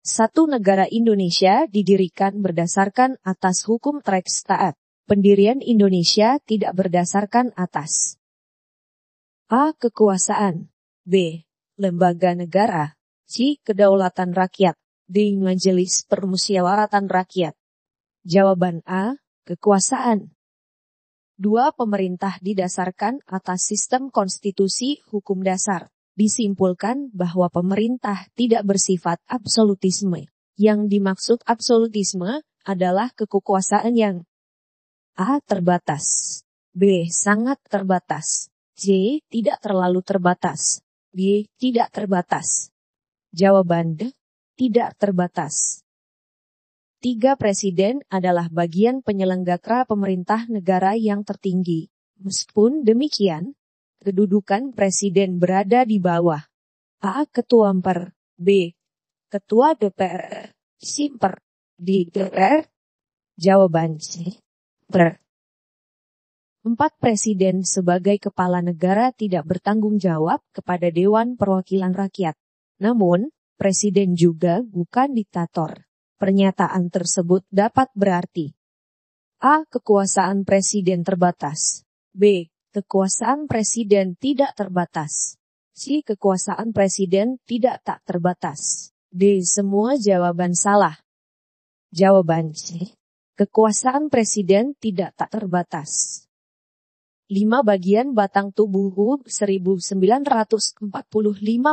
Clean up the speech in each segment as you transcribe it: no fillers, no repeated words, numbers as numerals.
Satu negara Indonesia didirikan berdasarkan atas hukum teks taat. Pendirian Indonesia tidak berdasarkan atas A. Kekuasaan, B. Lembaga negara, C. Kedaulatan rakyat, D. Majelis Permusyawaratan Rakyat. Jawaban A. Kekuasaan. 2. Pemerintah didasarkan atas sistem konstitusi hukum dasar. Disimpulkan bahwa pemerintah tidak bersifat absolutisme. Yang dimaksud absolutisme adalah kekuasaan yang A. Terbatas, B. Sangat terbatas, C. Tidak terlalu terbatas, D. Tidak terbatas. Jawaban D. Tidak terbatas. 3. Presiden adalah bagian penyelenggara pemerintah negara yang tertinggi. Meskipun demikian, kedudukan presiden berada di bawah A. Ketua MPR, B. Ketua DPR, C. MPR, D. DPR. Jawaban C. MPR. 4. Presiden sebagai kepala negara tidak bertanggung jawab kepada Dewan Perwakilan Rakyat. Namun, presiden juga bukan diktator. Pernyataan tersebut dapat berarti A. Kekuasaan presiden terbatas, B. Kekuasaan presiden tidak terbatas, C. Kekuasaan presiden tidak tak terbatas, D. Semua jawaban salah. Jawaban C. Kekuasaan presiden tidak tak terbatas. 5. Bagian batang tubuh 1945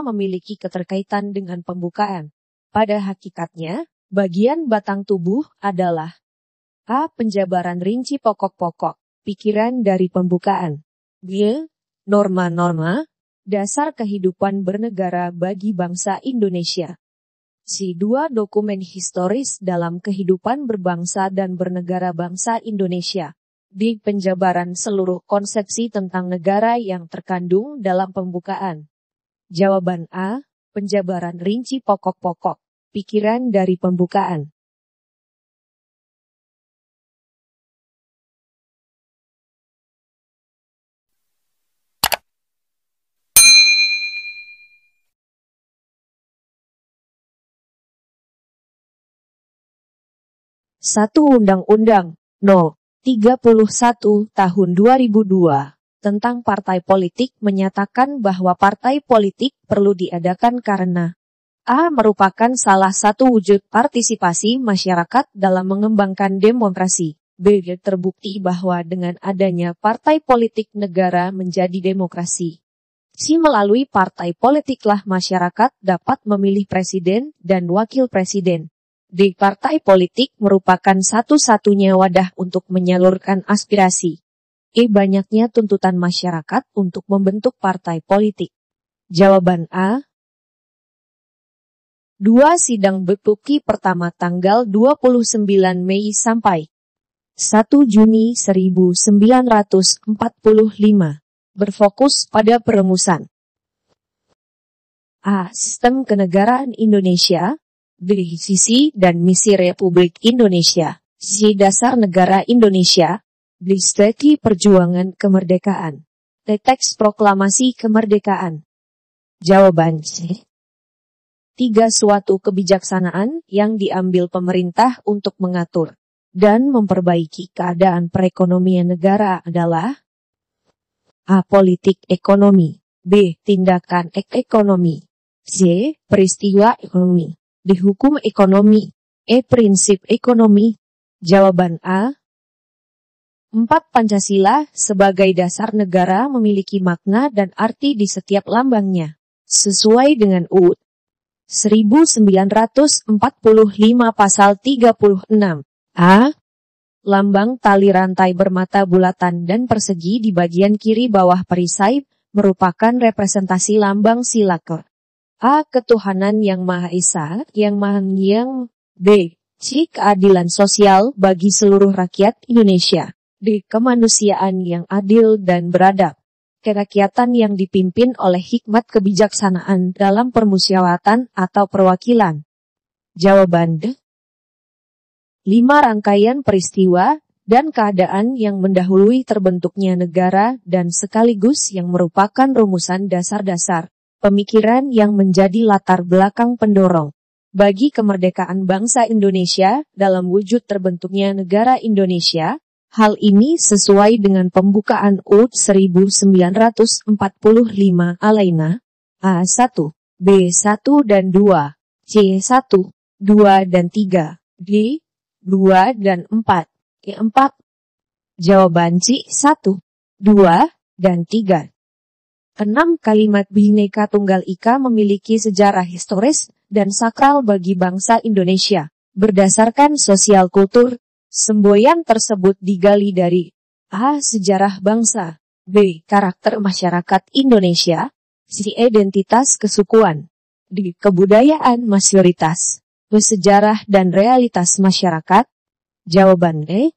memiliki keterkaitan dengan pembukaan. Pada hakikatnya, bagian batang tubuh adalah A. Penjabaran rinci pokok-pokok, pikiran dari pembukaan, B. Norma-norma, dasar kehidupan bernegara bagi bangsa Indonesia, C. 2. Dokumen historis dalam kehidupan berbangsa dan bernegara bangsa Indonesia, D. Penjabaran seluruh konsepsi tentang negara yang terkandung dalam pembukaan. Jawaban A. Penjabaran rinci pokok-pokok, pikiran dari pembukaan. Satu Undang-Undang No. 31 Tahun 2002 tentang partai politik menyatakan bahwa partai politik perlu diadakan karena A. Merupakan salah satu wujud partisipasi masyarakat dalam mengembangkan demokrasi. B. Terbukti bahwa dengan adanya partai politik negara menjadi demokrasi. C. Melalui partai politiklah masyarakat dapat memilih presiden dan wakil presiden. D. Partai politik merupakan satu-satunya wadah untuk menyalurkan aspirasi. E. Banyaknya tuntutan masyarakat untuk membentuk partai politik. Jawaban A. 2. Sidang Bepuki pertama tanggal 29 Mei sampai 1 Juni 1945 berfokus pada perumusan A. Sistem kenegaraan Indonesia, B. Visi dan misi Republik Indonesia, C. Dasar negara Indonesia, D. Strategi perjuangan kemerdekaan, D. Teks proklamasi kemerdekaan. Jawaban C. 3. Suatu kebijaksanaan yang diambil pemerintah untuk mengatur dan memperbaiki keadaan perekonomian negara adalah A. Politik ekonomi, B. Tindakan ekonomi, C. Peristiwa ekonomi, D. Hukum ekonomi, E. Prinsip ekonomi. Jawaban A. 4. Pancasila sebagai dasar negara memiliki makna dan arti di setiap lambangnya, sesuai dengan UUD 1945 pasal 36. A. Lambang tali rantai bermata bulatan dan persegi di bagian kiri bawah perisai merupakan representasi lambang Silaka. A. Ketuhanan yang Maha Esa, yang Maha Yang. B. C. Keadilan sosial bagi seluruh rakyat Indonesia. D. Kemanusiaan yang adil dan beradab. Kerakyatan yang dipimpin oleh hikmat kebijaksanaan dalam permusyawaratan atau perwakilan. Jawaban D. 5. Rangkaian peristiwa dan keadaan yang mendahului terbentuknya negara dan sekaligus yang merupakan rumusan dasar-dasar pemikiran yang menjadi latar belakang pendorong bagi kemerdekaan bangsa Indonesia dalam wujud terbentuknya negara Indonesia. Hal ini sesuai dengan pembukaan UUD 1945 alaina A1, B1 dan 2, C1, 2 dan 3, D, 2 dan 4, E4. Jawaban C1, 2, dan 3. 6. Kalimat Bhinneka Tunggal Ika memiliki sejarah historis dan sakral bagi bangsa Indonesia. Berdasarkan sosial kultur, semboyan tersebut digali dari A. Sejarah bangsa, B. Karakter masyarakat Indonesia, C. Identitas kesukuan, D. Kebudayaan mayoritas, E. Sejarah dan realitas masyarakat. Jawaban E.